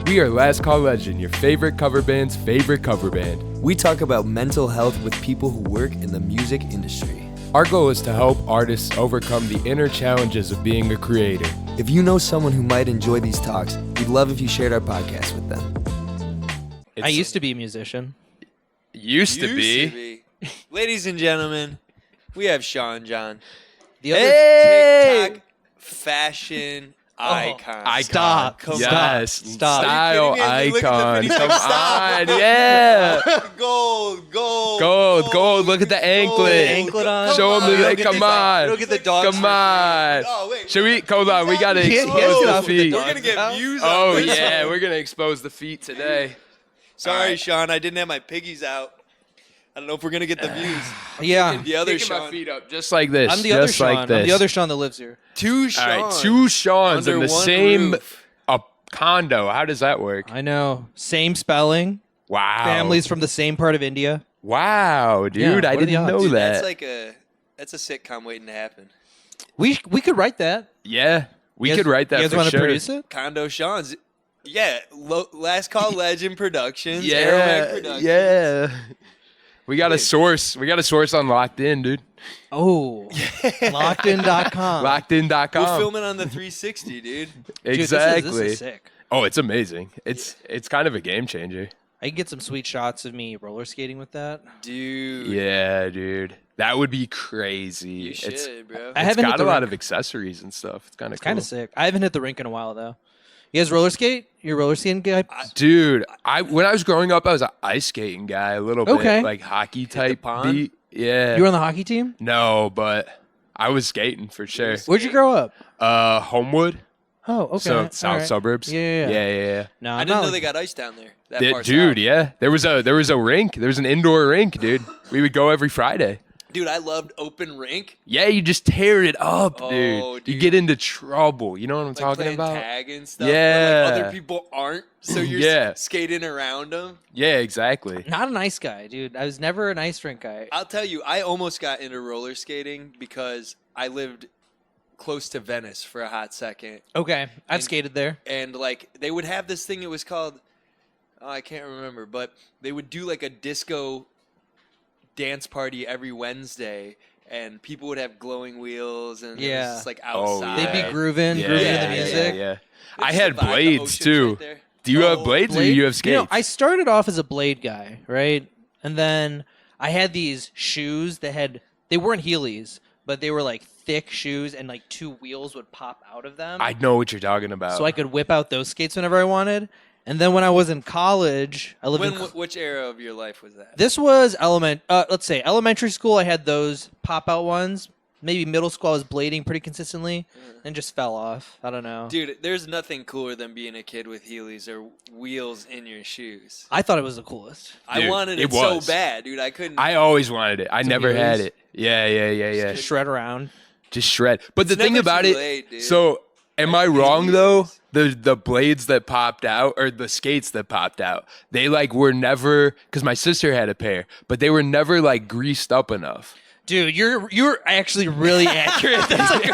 We are Last Call Legend, your favorite cover band's favorite cover band. We talk about mental health with people who work in the music industry. Our goal is to help artists overcome the inner challenges of being a creator. If you know someone who might enjoy these talks, we'd love if you shared our podcast with them. I used to be a musician. Used to be. Ladies and gentlemen, we have Shawn John. The other TikTok fashion icon. Stop. Yes. Stop. Style Are you kidding me? icon. Look at the Come video. on. Yeah. Gold. Look at the anklet. Anklet on. Show them the, come on. Look at the dogs. Come on. Oh, wait. Should we, hold on, we got to Yeah, expose get the off with the feet. dog. We're going to get views on Oh, this. yeah, we're going to expose the feet today. Sorry, Shawn. I didn't have my piggies out. I don't know if we're going to get the views. Yeah. The other Kicking my Shawn. feet up just like this. I'm the other just Shawn. like this. I'm the other Shawn that lives here. Two All Shawns. right, two Shawns under in the one same roof. condo. How does that work? I know. Same spelling. Wow. Families from the same part of India. Wow, dude, Yeah, I what are the didn't odds? know Dude, that. that's a sitcom waiting to happen. We could write that. Yeah, we You guys- could write that You guys for want sure. to produce it? Condo Shawns. Yeah. Last Call Legend Productions. Yeah, Aromatic Productions. yeah. We got a Dude. source. We got a source on Locked In, dude. Oh. LockedIn.com. LockedIn.com. We'll film it on the 360, dude. Dude, Exactly. This is sick. Oh, it's amazing. It's kind of a game changer. I can get some sweet shots of me roller skating with that. Dude. Yeah, dude. That would be crazy. You It's should, bro. I it's haven't hit got the a lot rink. of accessories and stuff. It's kind of It's cool. kind of sick. I haven't hit the rink in a while though. You guys roller skate? You're a roller skating guy? Dude, when I was growing up, I was an ice skating guy a little bit, Okay. like hockey type pond? beat. Yeah. You were on the hockey team? No, but I was skating for sure. Where'd you grow up? Homewood, Oh, okay. so All south right. suburbs. Yeah. yeah. No, I I'm didn't not know like- they got ice down there. That Yeah, far dude, south. yeah. There was a rink. There was an indoor rink, dude. We would go every Friday. Dude, I loved open rink. Yeah, you just tear it up, Oh, dude. You dude. get into trouble. You know what I'm Like talking playing about? tag and stuff. Yeah. But like other people aren't, so you're Yeah. skating around them. Yeah, exactly. Not an ice guy, dude. I was never an ice rink guy. I'll tell you, I almost got into roller skating because I lived close to Venice for a hot second. Okay, I've And- skated there. And like they would have this thing, it was called, I can't remember, but they would do like a disco dance party every Wednesday. And people would have glowing wheels, and it was Yeah. just like Oh, outside. They'd be yeah. grooving, Yeah, grooving yeah, to the yeah, music. yeah. It's I just had the vibe, the blades ocean's too. right there. Do you have Oh, blades or do Blade? you have skates? You know, I started off as a blade guy, right? And then I had these shoes that they weren't Heelys, but they were like thick shoes, and like two wheels would pop out of them. I know what you're talking about. So I could whip out those skates whenever I wanted. And then when I was in college, I lived in. Which era of your life was that? This was let's say elementary school. I had those pop out ones. Maybe middle school, I was blading pretty consistently, and just fell off. I don't know. Dude, there's nothing cooler than being a kid with Heelys or wheels in your shoes. I thought it was the coolest. I Dude, wanted it it so was. bad, dude. I couldn't. I always wanted it. I Some never had Heelys? it. Yeah. Shred around. Just shred. But the It's thing never about too it, late, dude. so am I Like, wrong Heelys. though? The blades that popped out, or the skates that popped out, they like were never, because my sister had a pair, but they were never like greased up enough. Dude, you're actually really accurate. That's like,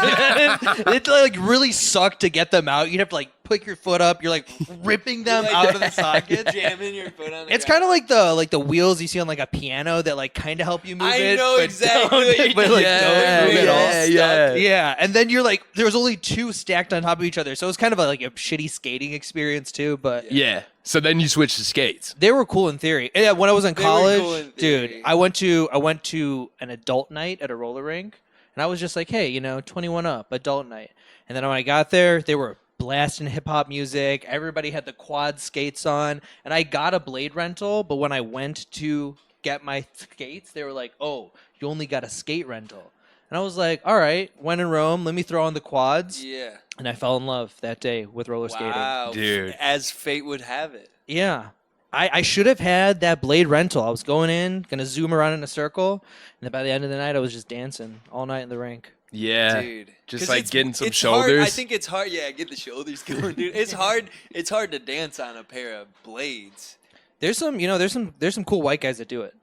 it like really sucked to get them out. You'd have to like put your foot up. You're like ripping them Like out of the socket. jamming your foot on the It's ground. kind of like the wheels you see on like a piano that like kind of help you move I it. know but exactly don't- what you're but, like, doing. don't move it all. Yeah. Yeah, and then you're like, there was only two stacked on top of each other, so it was kind of like a shitty skating experience too. But Yeah. So then you switch to skates. they were cool in theory. Yeah, when I was in They were college, cool in dude, theory. I went to an adult night at a roller rink, and I was just like, hey, 21 up, adult night. And then when I got there, they were blasting hip hop music. Everybody had the quad skates on, and I got a blade rental. But when I went to get my skates, they were like, oh, you only got a skate rental. And I was like, all right, when in Rome, let me throw on the quads. Yeah. And I fell in love that day with roller skating. Wow. Dude. As fate would have it. Yeah. I should have had that blade rental. I was going in, going to zoom around in a circle. And then by the end of the night, I was just dancing all night in the rink. Yeah. Dude. Just 'Cause like it's- getting some it's hard. shoulders. I think it's hard. Yeah, get the shoulders going, dude. It's hard to dance on a pair of blades. There's some cool white guys that do it.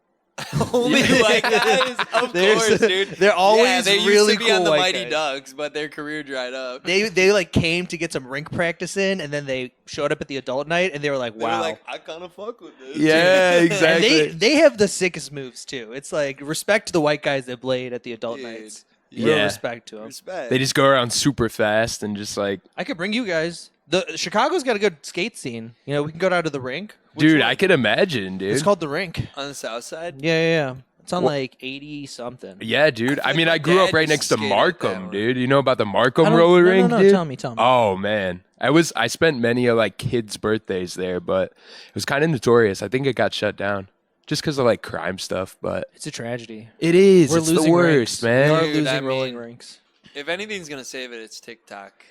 Only white guys, of course, dude. They're always yeah, they really used to be cool on the white Mighty guys. Ducks, but their career dried up. They like came to get some rink practice in, and then they showed up at the adult night, and they were like, They were "Wow." like, I kind of fuck with this. Yeah, and exactly. they have the sickest moves too. It's like respect to the white guys that played at the adult Dude. nights. Yeah. Real respect to them. Respect. They just go around super fast and just like, I could bring you guys. The Chicago's got a good skate scene. You know, we can go down to the rink. dude, I could imagine, dude. It's called the rink. on the south side. Yeah. It's on Wha- like 80 something. Yeah, dude. I I feel mean, like I my grew up dad right used next to to skate at that Markham, one. dude. You know about the I Markham don't- roller no, rink, no, dude? Tell me. Oh man, I spent many of like kids' birthdays there, but it was kind of notorious. I think it got shut down just because of like crime stuff. But It's a tragedy. it is. We're It's losing the rinks. worst, man. We are Dude, losing I rolling mean- rinks. If anything's gonna save it, it's TikTok.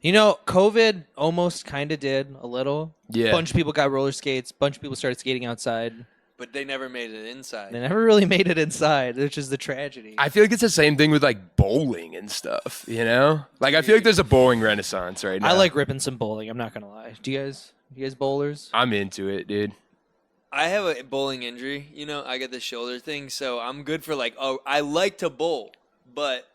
You know, COVID almost kind of did a little. Yeah. Bunch of people got roller skates. Bunch of people started skating outside. But they never made it inside. They never really made it inside, which is the tragedy. I feel like it's the same thing with like bowling and stuff. You know, like I feel like there's a bowling renaissance right now. I like ripping some bowling. I'm not gonna lie. Do you guys bowlers? I'm into it, dude. I have a bowling injury. You know, I got the shoulder thing, so I'm good for like. Oh, I like to bowl, but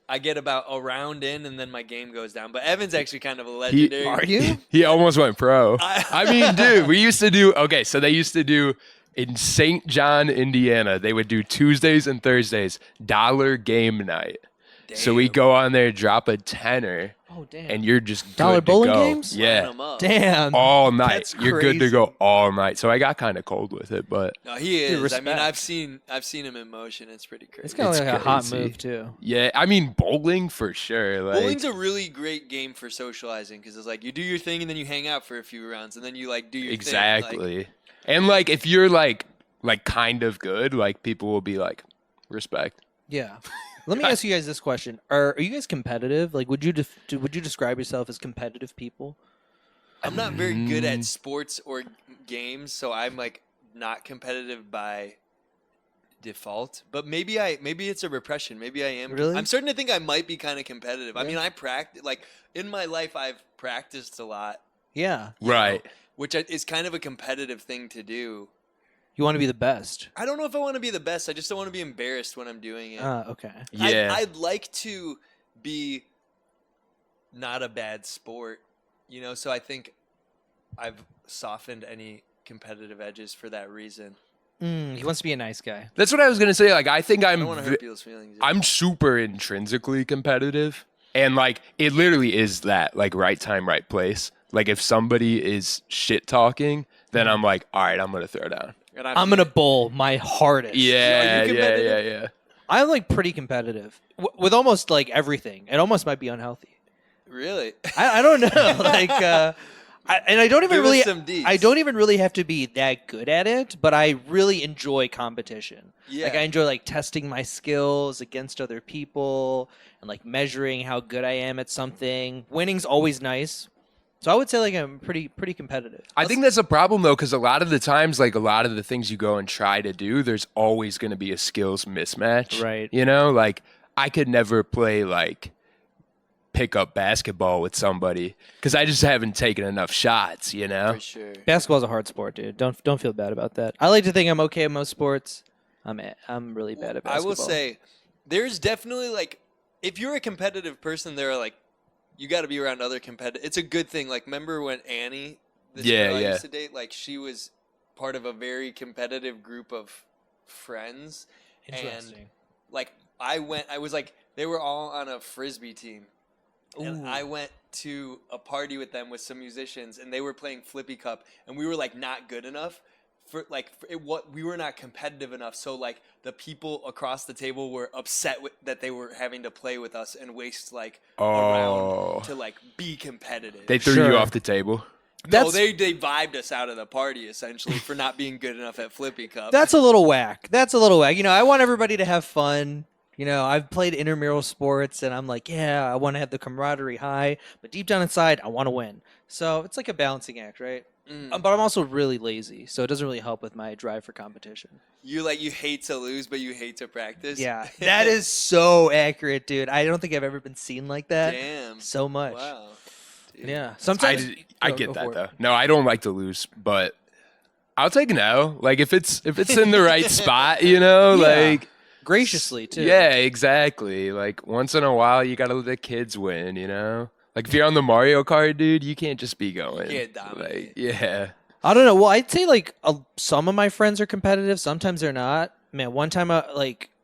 I get about a round in, and then my game goes down. But Evan's actually kind of a legendary. Are you? He almost went pro. I- I mean, dude, we used to do okay. So they used to do in St. John, Indiana. They would do Tuesdays and Thursdays $1 game night. So we Damn. go on there, drop a tenner, Oh damn. and you're just good Dollar to bowling go. games? Line Yeah, 'em up. Damn. all night. That's You're good to crazy. go all night. So I got kind of cold with it, but No, he is. I mean, respect. I've seen him in motion. It's pretty crazy. It's kind of It's like a hot crazy. move too. yeah, I mean bowling for sure. Like, Bowling's a really great game for socializing because it's like you do your thing and then you hang out for a few rounds and then you like do your thing. exactly. And like if you're like kind of good, like people will be like respect. Yeah. Let me ask you guys this question: Are you guys competitive? Like, would you describe yourself as competitive people? I'm not very good at sports or games, so I'm like not competitive by default. But maybe it's a repression. Maybe I am. Really? I'm starting to think I might be kind of competitive. I mean, I practice like in my life. I've practiced a lot, Yeah. you know, Right. which is kind of a competitive thing to do. You want to be the best. I don't know if I want to be the best. I just don't want to be embarrassed when I'm doing it. Okay. Yeah. I'd like to be not a bad sport, you know, so I think I've softened any competitive edges for that reason. He wants to be a nice guy. That's what I was gonna say. Like I think I I'm don't want to hurt people's feelings. I'm super intrinsically competitive. And like it literally is that, like right time, right place. Like if somebody is shit talking, then I'm like, all right, I'm gonna throw down. And I'm gonna bowl my hardest. Yeah, yeah, competitive? yeah. I'm like pretty competitive with almost like everything. It almost might be unhealthy. Really? I don't know. Like, I don't even Give us really. some deets. I don't even really have to be that good at it, but I really enjoy competition. Yeah. Like I enjoy like testing my skills against other people and like measuring how good I am at something. Winning's always nice. So I would say like I'm pretty competitive. I think that's a problem though, because a lot of the times, like a lot of the things you go and try to do, there's always going to be a skills mismatch. Right. You know, like I could never play like pickup basketball with somebody because I just haven't taken enough shots. You know. For sure. Basketball's a hard sport, dude. Don't feel bad about that. I like to think I'm okay at most sports. I'm really bad at I basketball. will say there's definitely like if you're a competitive person, there are like you got to be around other competitive. It's a good thing. Like remember when Annie, this Yeah, girl I yeah. used to date, like she was part of a very competitive group of friends. Interesting. Like I was like they were all on a frisbee team. And Ooh. I went to a party with them with some musicians, and they were playing Flippy Cup, and we were like not good enough what we were not competitive enough. So like the people across the table were upset that they were having to play with us and waste like a Oh. round to like be competitive. They threw Sure. you off the table. no, That's- they vibed us out of the party essentially for not being good enough at Flippy Cup. That's a little whack. You know, I want everybody to have fun. You know, I've played intramural sports, and I'm like, yeah, I want to have the camaraderie high, but deep down inside, I want to win. So it's like a balancing act, right? But I'm also really lazy, so it doesn't really help with my drive for competition. you hate to lose, but you hate to practice. Yeah, that is so accurate, dude. I don't think I've ever been seen like that Damn. so much. Wow. Dude. Yeah, sometimes I Go get that for it. though. No, I don't like to lose, but I'll take no. Like if it's in the right spot, you know, Yeah. like Graciously too. yeah, exactly. Like once in a while, you gotta let the kids win, you know. Like if you're on the Mario Kart, dude, you can't just be going. can't dominate. Like, yeah. I don't know. Well, I'd say like some of my friends are competitive. Sometimes they're not. Man, one time I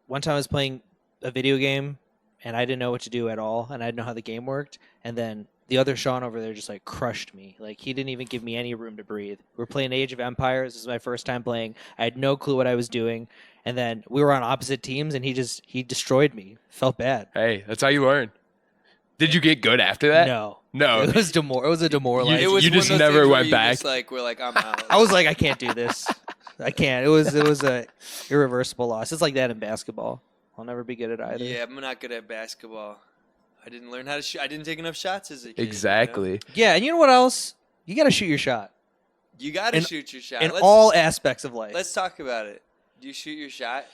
was playing a video game and I didn't know what to do at all, and I didn't know how the game worked. And then the other Shawn over there just like crushed me. Like he didn't even give me any room to breathe. We were playing Age of Empires. This is my first time playing. I had no clue what I was doing. And then we were on opposite teams, and he destroyed me. Felt bad. Hey, that's how you learn. Did you get good after that? No, No. it was it was a demoralizing. It was You one just of those never things where went you back? just, like we're like I'm out. I was like, I can't do this. I can't. It was a irreversible loss. It's like that in basketball. I'll never be good at either. Yeah, I'm not good at basketball. I didn't learn how to shoot. I didn't take enough shots as a kid. Exactly. Yeah, and you know what else? You got to shoot your shot You got to In- shoot your shot. in Let's, all aspects of life. let's talk about it. Do you shoot your shot?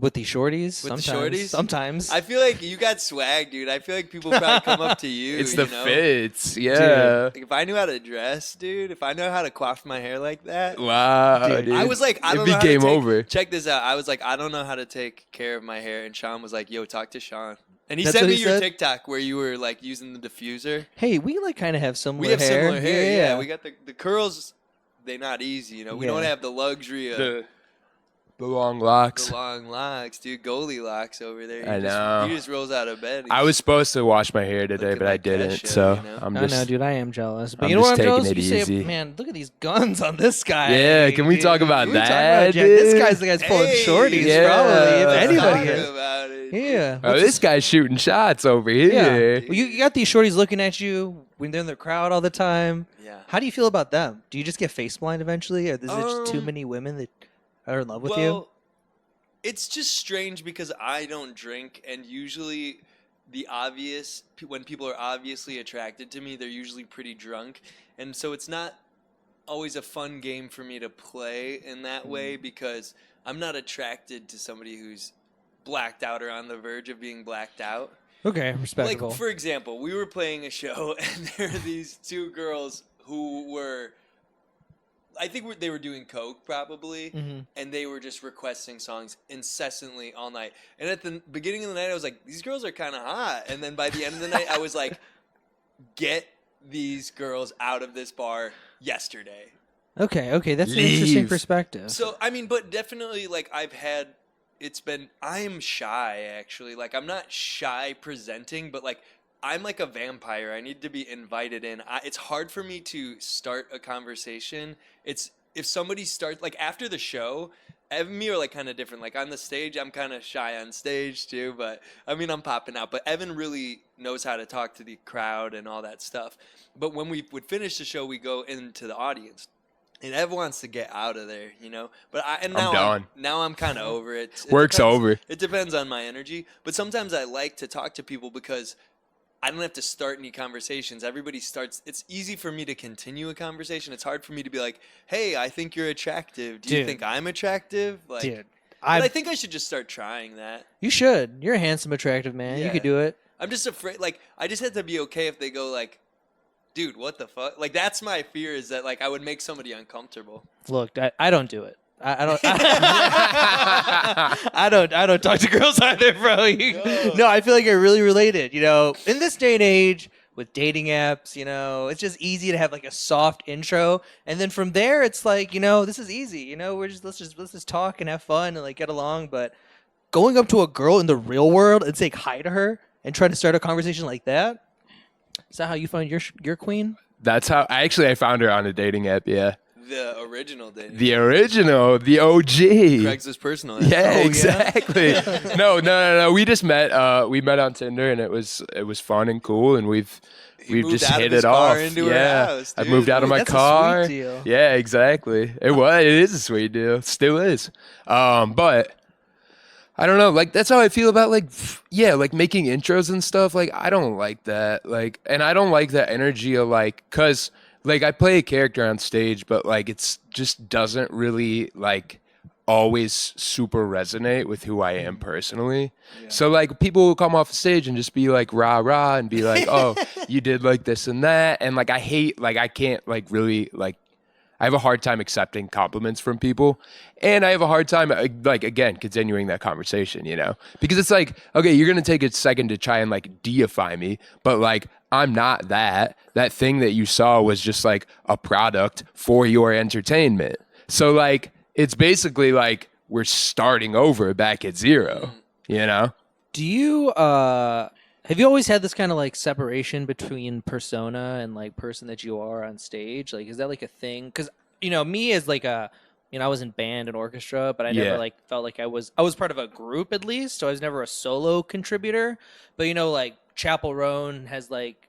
With the shorties, With the sometimes, shorties? sometimes. I feel like you got swag, dude. I feel like people probably come up to you. It's the you know? fits. Yeah. Like, if I knew how to dress, dude, if I know how to coif my hair like that, Wow, Dude, dude. I was like, I don't It'd know be how game to take, over. Check this out. I was like, I don't know how to take care of my hair, and Shawn was like, "Yo, talk to Shawn." And he That's sent what me he your said? TikTok where you were like using the diffuser. Hey, we like kind of have similar We have hair. similar hair. Yeah, we got the curls. They're not easy, you know. We Yeah. don't have the luxury of The long locks. the long locks, dude. Goalie locks over there. I know. He just rolls out of bed. I was supposed to wash my hair today, Looking but I like didn't. Kesha, So you know? I'm I just. know, dude. I am jealous. But I'm you know what I'm just jealous? taking You it say, easy. man, look at these guns on this guy. Yeah, can we dude. talk about Can we talk that, about Jack? This dude? guy's the guy's pulling Hey, shorties, yeah. probably. If Let's anybody talk is. about it. Yeah. Oh, this guy's shooting shots over here. Yeah. Well, you got these shorties looking at you when they're in the crowd all the time. Yeah. How do you feel about them? Do you just get face blind eventually, or is it just too many women that are in love with you? It's just strange because I don't drink, and usually when people are obviously attracted to me, they're usually pretty drunk, and so it's not always a fun game for me to play in that way because I'm not attracted to somebody who's blacked out or on the verge of being blacked out. Okay, respectable. Like, for example, we were playing a show, and there are these two girls who were, I think they were doing coke probably, Mhm. and they were just requesting songs incessantly all night. And at the beginning of the night, I was like, these girls are kind of hot. And then by the end of the night, I was like, get these girls out of this bar yesterday. Okay, that's an interesting Leave. perspective. So, I mean, but definitely, like, I'm shy, actually. Like, I'm not shy presenting, but, like, I'm like a vampire. I need to be invited in. It's hard for me to start a conversation. If somebody starts, like, after the show, Evan and me are, like, kind of different. Like, on the stage, I'm kind of shy on stage, too, but, I mean, I'm popping out. But Evan really knows how to talk to the crowd and all that stuff. But when we would finish the show, we go into the audience. And Ev wants to get out of there, you know. But now done. Now I'm kind of over it. Work's depends- over. It depends on my energy. But sometimes I like to talk to people because I don't have to start any conversations. Everybody starts. It's easy for me to continue a conversation. It's hard for me to be like, "Hey, I think you're attractive. Do you Dude. think I'm attractive?" Like, Dude, but I think I should just start trying that. you should. You're a handsome, attractive man. You Yeah. could do it. I'm just afraid. Like, I just have to be okay if they go like, "Dude, what the fuck?" Like, that's my fear, is that like I would make somebody uncomfortable. Look, I don't do it. I don't. I don't talk to girls either, bro. No, I feel like I really related. You know, in this day and age with dating apps, you know, it's just easy to have like a soft intro, and then from there, it's like, you know, this is easy. You know, let's just talk and have fun and like get along. But going up to a girl in the real world and say hi to her and try to start a conversation like that. Is that how you found your queen? That's how. I found her on a dating app. Yeah. The original dating. The original, the OG. Craigslist personal. Yeah, Oh, yeah? exactly. No. We just met. We met on Tinder, and it was fun and cool, and we've moved just out of hit his it car off. into her yeah, house, I dude. moved out of my That's a car. sweet deal. Yeah, exactly. It is a sweet deal. It still is. But I don't know. Like, that's how I feel about, like, like making intros and stuff. Like, I don't like that. Like, and I don't like that energy of, like, because, like, I play a character on stage, but, like, it's just doesn't really, like, always super resonate with who I am personally. So, like, people will come off the stage and just be like rah rah and be like, oh, you did like this and that. And, like, I hate, like, I can't, like, really, like, I have a hard time accepting compliments from people, and I have a hard time like again continuing that conversation, you know, because it's like, okay, you're gonna take a second to try and like deify me, but like I'm not that. That thing that you saw was just like a product for your entertainment. So like it's basically like we're starting over back at zero, you know? Do you have you always had this kind of like separation between persona and like person that you are on stage? Like, is that like a thing? Because you know, me as like a I was in band and orchestra, but I Yeah. never like felt like I was part of a group at least, so I was never a solo contributor. But you know, like Chapel Roan has like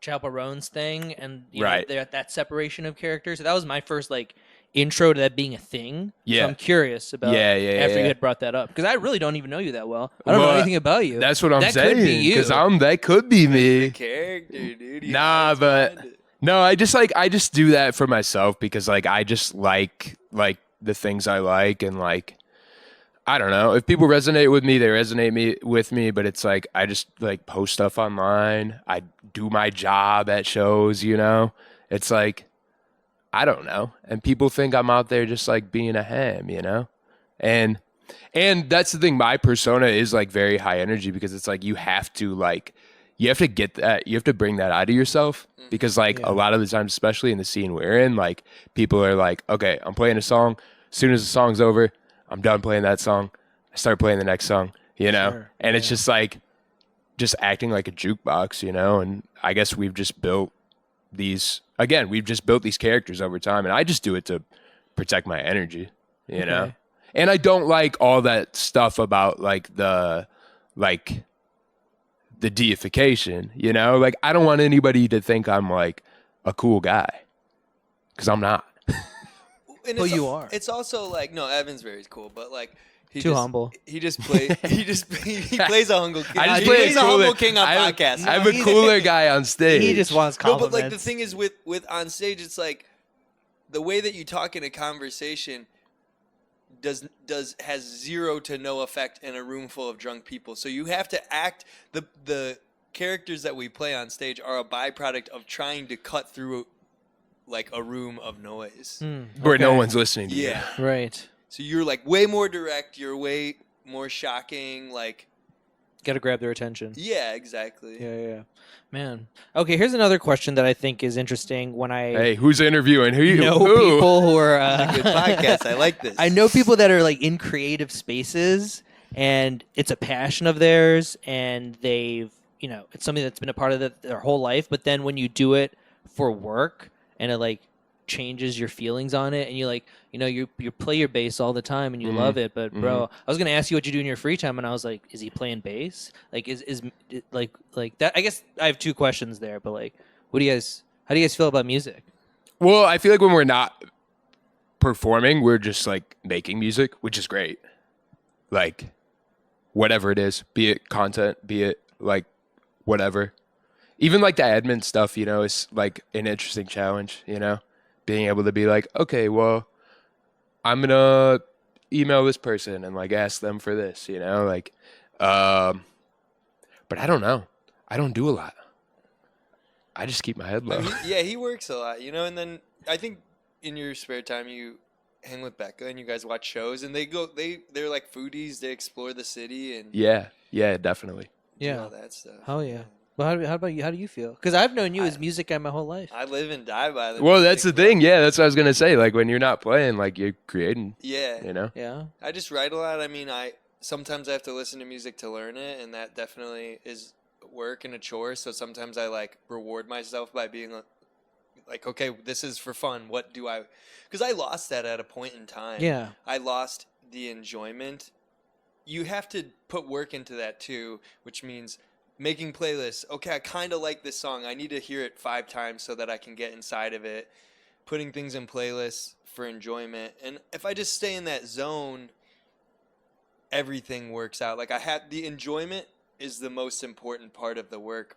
Chapel Roan's thing, and you Right. know, that separation of characters. So that was my first like intro to that being a thing. Yeah. So I'm curious about Yeah, after yeah. you had brought that up, because I really don't even know you that well. I don't know Well, anything about you. That's what I'm That saying. could be you. Because that could be me. Character, dude. You Nah, always but find it. no, I just do that for myself because like I just like the things I like, and like I don't know, if people resonate with me, they resonate with me, but it's like I just like post stuff online. I do my job at shows, you know. It's like I don't know, and people think I'm out there just like being a ham, you know. And that's the thing, my persona is like very high energy because it's like you have to get that, you have to bring that out of yourself, because like a lot of the times, especially in the scene we're in, like people are like, okay, I'm playing a song, as soon as the song's over, I'm done playing that song, I start playing the next song, you know. Sure, and it's just like just acting like a jukebox, you know. And I guess we've just built these characters over time, and I just do it to protect my energy, you know. Okay. And I don't like all that stuff about like the deification, you know. Like I don't want anybody to think I'm like a cool guy, because I'm not. And Well, it's you are. It's also like, no, Evan's very cool, but like Too humble. He just plays. he plays a humble king. I just he play plays a cooler- humble king on I- podcasts. I'm a cooler guy on stage. He just wants No, compliments. but like the thing is with on stage, it's like the way that you talk in a conversation has zero to no effect in a room full of drunk people. So you have to act. The characters that we play on stage are a byproduct of trying to cut through like a room of noise. where no Okay. one's listening to Yeah. Right. So you're like way more direct. You're way more shocking. Like, Got to grab their attention. yeah, exactly. Yeah. Man. Okay, here's another question that I think is interesting. When I you. Hey, who's interviewing? Who? know Who? people who are Good podcast. I like this. I know people that are like in creative spaces, and it's a passion of theirs, and they've, you know, it's something that's been a part of their whole life. But then when you do it for work, and it like changes your feelings on it, and you like, you know, you play your bass all the time and you love it, but bro, I was gonna ask you what you do in your free time, and I was like, is he playing bass? Like, is like that? I guess I have two questions there, but like, how do you guys feel about music? Well, I feel like when we're not performing, we're just like making music, which is great. Like, whatever it is, be it content, be it like whatever. Even like the admin stuff, you know, is like an interesting challenge, you know, being able to be like, okay, well, I'm gonna email this person and like ask them for this, you know, like, but I don't know. I don't do a lot. I just keep my head low. Yeah, he works a lot, you know. And then I think in your spare time you hang with Becca and you guys watch shows, and they're like foodies. They explore the city and Yeah, definitely. do all that stuff. Oh yeah. Well, how about you? How do you feel? Because I've known you as music guy my whole life. I live and die by the Well, that's the music, thing. Yeah, that's what I was gonna say. Like when you're not playing, like you're creating, Yeah. you know. Yeah. I just write a lot. I mean, sometimes I have to listen to music to learn it, and that definitely is work and a chore. So sometimes I like reward myself by being like, okay, this is for fun. What do I? Because I lost that at a point in time. Yeah. I lost the enjoyment. You have to put work into that too, which means making playlists. Okay, I kind of like this song. I need to hear it 5 times so that I can get inside of it. Putting things in playlists for enjoyment. And if I just stay in that zone, everything works out. Like the enjoyment is the most important part of the work.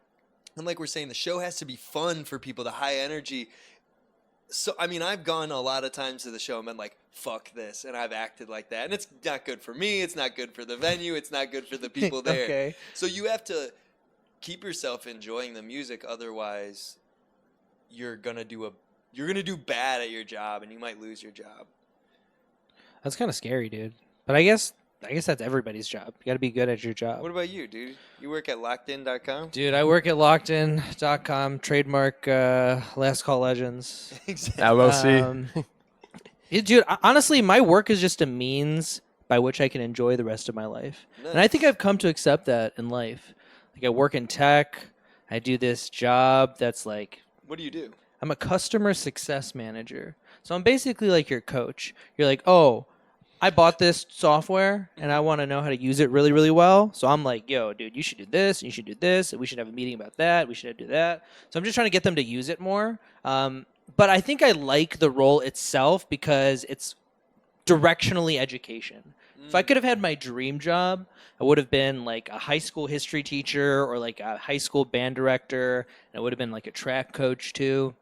And like we're saying, the show has to be fun for people, the high energy. So, I mean, I've gone a lot of times to the show and been like, fuck this. And I've acted like that. And it's not good for me. It's not good for the venue. It's not good for the people there. Okay. So you have to keep yourself enjoying the music. Otherwise, you're going to do a you're gonna do bad at your job and you might lose your job. That's kind of scary, dude. But I guess that's everybody's job. You got to be good at your job. What about you, dude? You work at lockedin.com? Dude, I work at lockedin.com, trademark Last Call Legends. Exactly. LLC. Dude, honestly, my work is just a means by which I can enjoy the rest of my life. And I think I've come to accept that in life. Like, I work in tech. I do this job that's like... What do you do? I'm a customer success manager. So I'm basically like your coach. You're like, oh, I bought this software and I want to know how to use it really, really well. So I'm like, yo, dude, you should do this, and you should do this, and we should have a meeting about that. We should do that. So I'm just trying to get them to use it more. But I think I like the role itself because it's directionally education. If I could have had my dream job, I would have been like a high school history teacher or like a high school band director. And I would have been like a track coach too.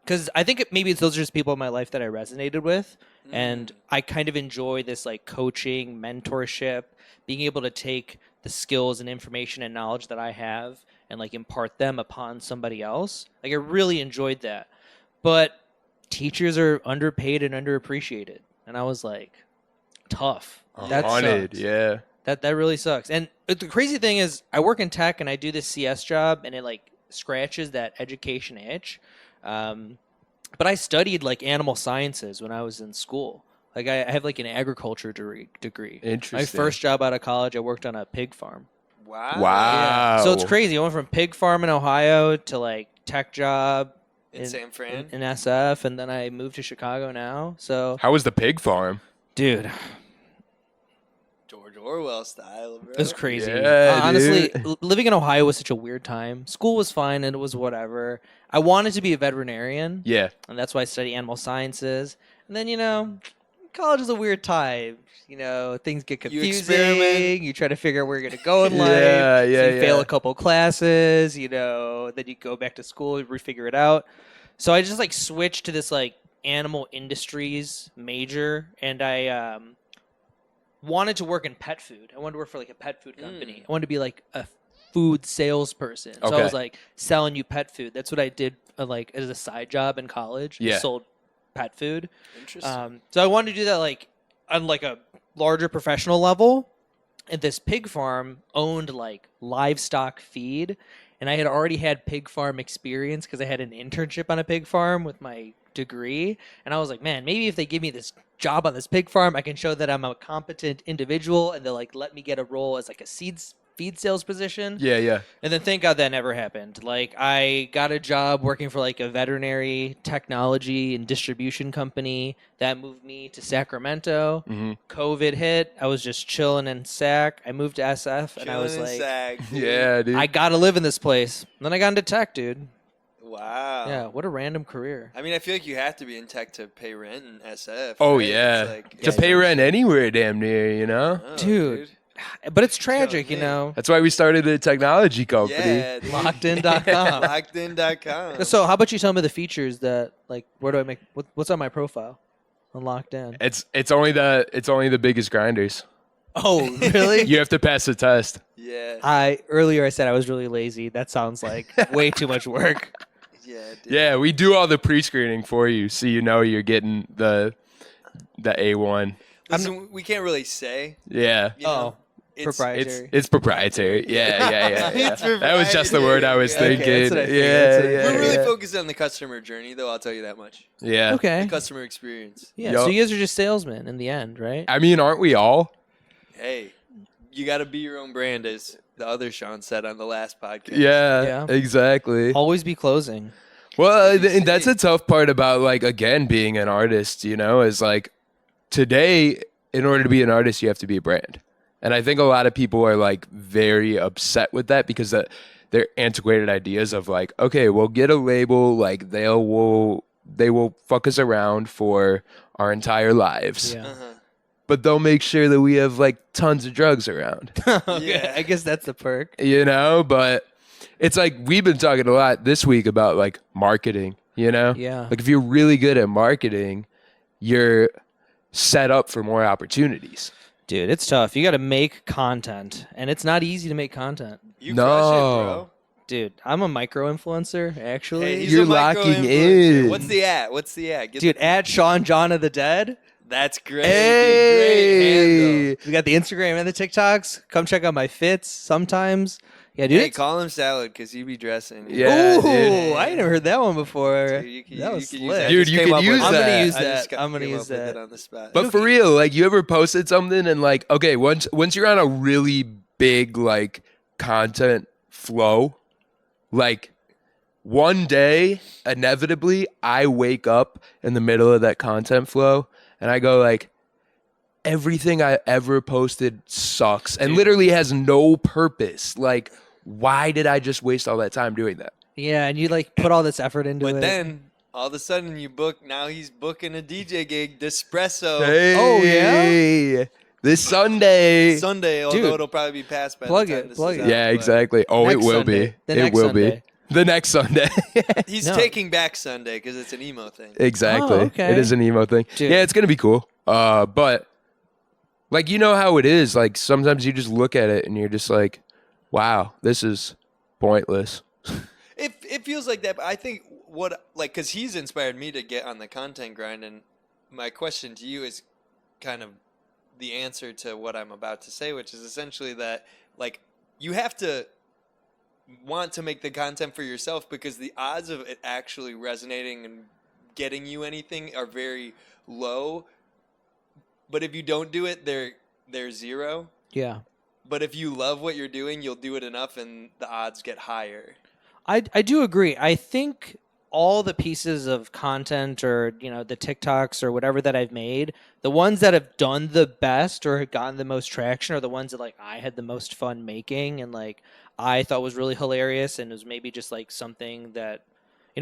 Because I think maybe those are just people in my life that I resonated with. And I kind of enjoy this like coaching, mentorship, being able to take the skills and information and knowledge that I have and like impart them upon somebody else. Like I really enjoyed that. But teachers are underpaid and underappreciated. And I was like, tough. That Haunted, sucks. yeah. That really sucks. And the crazy thing is I work in tech and I do this CS job and it like scratches that education itch. But I studied like animal sciences when I was in school. Like I have like an agriculture degree. Interesting. My first job out of college, I worked on a pig farm. Wow. Wow. So it's crazy. I went from pig farm in Ohio to like tech job In San Fran? in SF, and then I moved to Chicago now. So, How was the pig farm? dude, George Orwell style, bro. it was crazy. Yeah, Honestly, dude. living in Ohio was such a weird time. School was fine and it was whatever. I wanted to be a veterinarian, Yeah. and that's why I study animal sciences. And then, college is a weird time. Things get You confusing. experiment. You try to figure out where you're going to go in life. Yeah, So yeah, you fail yeah. a couple classes, then you go back to school, you refigure it out. So I just like switched to this like animal industries major, and I wanted to work in pet food. I wanted to work for like a pet food company. I wanted to be like a food salesperson. So I Okay. was like selling you pet food. That's what I did like as a side job in college. I Yeah. sold pet food. Interesting. So I wanted to do that like on like a larger professional level. And this pig farm owned like livestock feed. And I had already had pig farm experience because I had an internship on a pig farm with my degree. And I was like, man, maybe if they give me this job on this pig farm, I can show that I'm a competent individual and they'll like let me get a role as like a feed sales position. Yeah, yeah. And then thank God that never happened. Like I got a job working for like a veterinary technology and distribution company that moved me to Sacramento. Mhm. COVID hit. I was just chilling in Sac. I moved to SF and I was Chilling in like, Sag, dude. Yeah, dude. I gotta live in this place. And then I got into tech, dude. Wow. Yeah, what a random career. I mean, I feel like you have to be in tech to pay rent in SF. Oh, right? yeah. It's like, to pay rent anywhere damn near, you know? Oh, Dude. But it's tragic, me. you know. That's why we started a technology company. Yeah, dude. Lockedin.com. Lockedin.com. So how about you tell me the features that like where do I make what's on my profile on Lockedin? It's only the biggest grinders. Oh, really? You have to pass the test. Yeah. Earlier I said I was really lazy. That sounds like way too much work. Yeah, dude. Yeah, we do all the pre-screening for you, so you know you're getting the A1. Listen, we can't really say. Yeah. You know, it's- Proprietary. It's proprietary. Yeah. It's That was just the word I was proprietary. Okay, thinking. that's what I figured, Yeah, that's what I yeah, We're really yeah. focused on the customer journey, though. I'll tell you that much. Yeah. Okay. The customer experience. Yeah. Yup. So you guys are just salesmen in the end, right? I mean, aren't we all? Hey, you got to be your own brand, as the other Shawn said on the last podcast. Yeah, Yeah. exactly. Always be closing. Well, you and that's say. a tough part about, like, again, being an artist, is like today, in order to be an artist, you have to be a brand. And I think a lot of people are like very upset with that because they're antiquated ideas of like, okay, we'll get a label, like they will fuck us around for our entire lives, Yeah. Uh-huh. but they'll make sure that we have like tons of drugs around, Okay, Yeah. I guess that's the perk. But it's like we've been talking a lot this week about like marketing, Yeah. like if you're really good at marketing, you're set up for more opportunities. Dude, it's tough. You got to make content, and it's not easy to make content. You No. crush it, bro. Dude, I'm a micro influencer, actually. Hey, he's You're a micro locking influencer. in. What's the at? What's the at? Dude, at Shawn John of the Dead. That's great. Dude. Great handle. We got the Instagram and the TikToks. Come check out my fits sometimes. Yeah, dude. Hey, call him Salad because he be dressing. Yeah, Ooh, dude. I ain't never heard that one before. Dude, you can, That you was can slick. use that. I Dude, just you came can up use with I'm that. gonna use I just that. I'm gonna came use up with that. it on the spot. But for real, like you ever posted something and like, okay, once you're on a really big like content flow, like one day inevitably I wake up in the middle of that content flow and I go like, everything I ever posted sucks and literally has no purpose. Like, why did I just waste all that time doing that? Yeah, and you like put all this effort into it. But then all of a sudden you book. Now he's booking a DJ gig, Despresso. Hey, Oh, yeah? This Sunday. Sunday, although Dude, it'll probably be past by plug the time it, this plug is it. out, Yeah, but exactly. Oh, Next it will Sunday. be. The It next will Sunday. be. The next Sunday. He's No. taking back Sunday because it's an emo thing. Exactly. Oh, okay. It is an emo thing. Dude. Yeah, it's gonna be cool. But like you know how it is. Like sometimes you just look at it and you're just like, wow, this is pointless. It feels like that, but I think because he's inspired me to get on the content grind, and my question to you is kind of the answer to what I'm about to say, which is essentially that like you have to want to make the content for yourself because the odds of it actually resonating and getting you anything are very low. But if you don't do it, they're zero. yeah. But if you love what you're doing, you'll do it enough and the odds get higher. I do agree. I think all the pieces of content or, the TikToks or whatever that I've made, the ones that have done the best or have gotten the most traction are the ones that like I had the most fun making and like I thought was really hilarious and it was maybe just like something that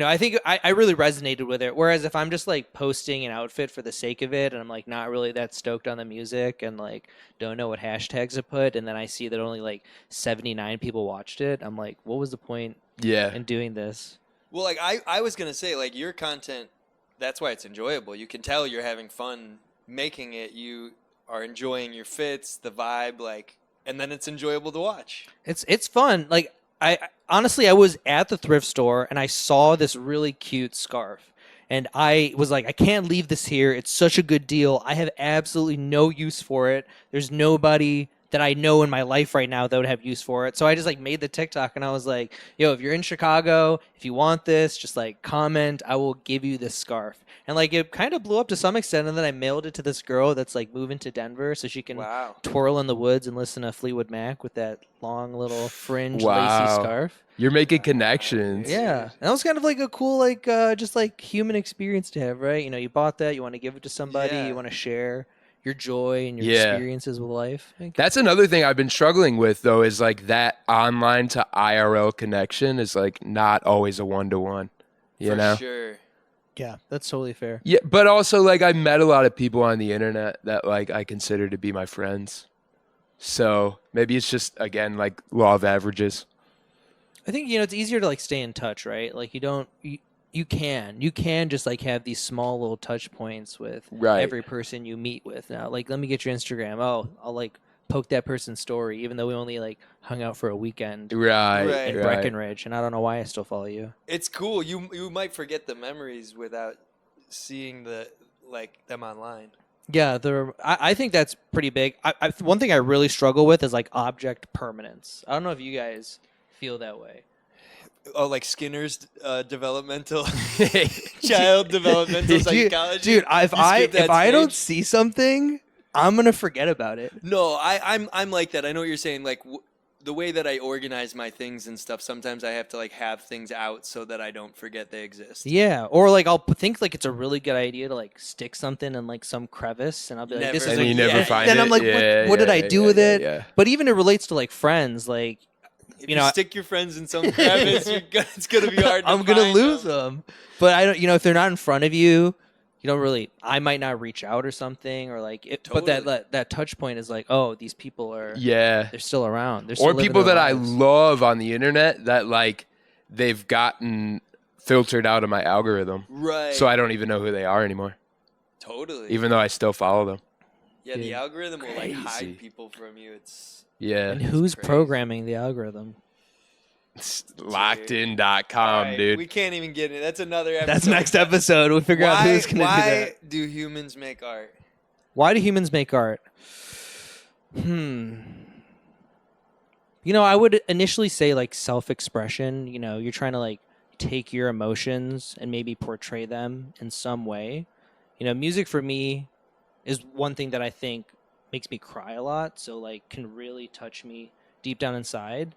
I think I really resonated with it. Whereas if I'm just like posting an outfit for the sake of it and I'm like not really that stoked on the music and like don't know what hashtags to put and then I see that only like 79 people watched it, I'm like, what was the point Yeah. in doing this? Well, like I was gonna say, like your content, that's why it's enjoyable. You can tell you're having fun making it. You are enjoying your fits, the vibe, like, and then it's enjoyable to watch. It's fun. Like I honestly, I was at the thrift store and I saw this really cute scarf. And I was like, I can't leave this here. It's such a good deal. I have absolutely no use for it. There's nobody that I know in my life right now that would have use for it. So I just like made the TikTok and I was like, yo, if you're in Chicago, if you want this, just like comment, I will give you this scarf. And like it kind of blew up to some extent. And then I mailed it to this girl that's like moving to Denver so she can Wow. twirl in the woods and listen to Fleetwood Mac with that long little fringe Wow. lacy scarf. You're making connections. Yeah. And that was kind of like a cool, like just like human experience to have, right? You bought that, you want to give it to somebody, Yeah. you want to share your joy and your Yeah. experiences with life. That's another thing I've been struggling with though, is like that online to IRL connection is like not always a 1-to-1. You For know? sure. Yeah, that's totally fair. Yeah, but also like I met a lot of people on the internet that like I consider to be my friends. So maybe it's just again like law of averages. I think it's easier to like stay in touch, right? Like you can just like have these small little touch points with Right. every person you meet with. Now, like let me get your Instagram. Oh, I'll like poke that person's story, even though we only like hung out for a weekend Right. Right. in Right. Breckenridge, and I don't know why I still follow you. It's cool. You might forget the memories without seeing them online. Yeah, I think that's pretty big. One thing I really struggle with is like object permanence. I don't know if you guys feel that way. Oh, like Skinner's developmental child developmental psychology. Dude, if You skip that I don't stage? see something, I'm gonna forget about it. No, I'm like that. I know what you're saying. Like the way that I organize my things and stuff. Sometimes I have to like have things out so that I don't forget they exist. Yeah, or like I'll think like it's a really good idea to like stick something in like some crevice, and I'll be like, "This Never. is And a you never Yeah. find Then it. I'm like, Yeah, what did yeah, I do yeah, with yeah, it? yeah. But even it relates to like friends. Like If You know, stick your friends in some crevice, it's gonna be hard. I'm to gonna find lose them. them. But I don't. If they're not in front of you, you don't really. I might not reach out or something, or like. But Totally. that touch point is like, oh, these people are. Yeah. They're still around. They're still Or living people their that I lives. love on the internet that like they've gotten filtered out of my algorithm. Right. So I don't even know who they are anymore, totally. even though I still follow them. Yeah, Dude, the algorithm will like crazy. hide people from you. It's Yeah. And who's crazy. programming the algorithm? LockedIn.com, All right, dude. we can't even get it. That's another episode. That's next episode. We'll figure out who's going to do Why that. do humans make art? Why do humans make art? I would initially say like self-expression. You're trying to like take your emotions and maybe portray them in some way. Music for me is one thing that I think makes me cry a lot. So like can really touch me deep down inside.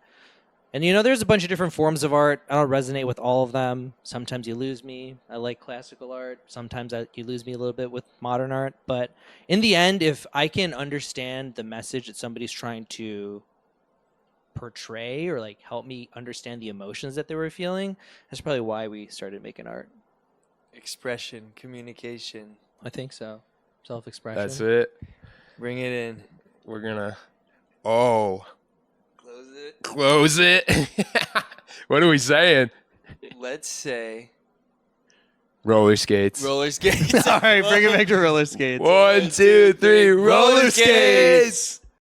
And there's a bunch of different forms of art. I don't resonate with all of them. Sometimes you lose me. I like classical art. Sometimes you lose me a little bit with modern art. But in the end, if I can understand the message that somebody's trying to portray or like help me understand the emotions that they were feeling, that's probably why we started making art. Expression, communication. I think so. Self-expression. That's it. Bring it in. We're gonna Close it. close it. What are we saying? Let's say Roller skates. roller skates. All right, bring it back to roller skates. 1, 2, 3, roller skates.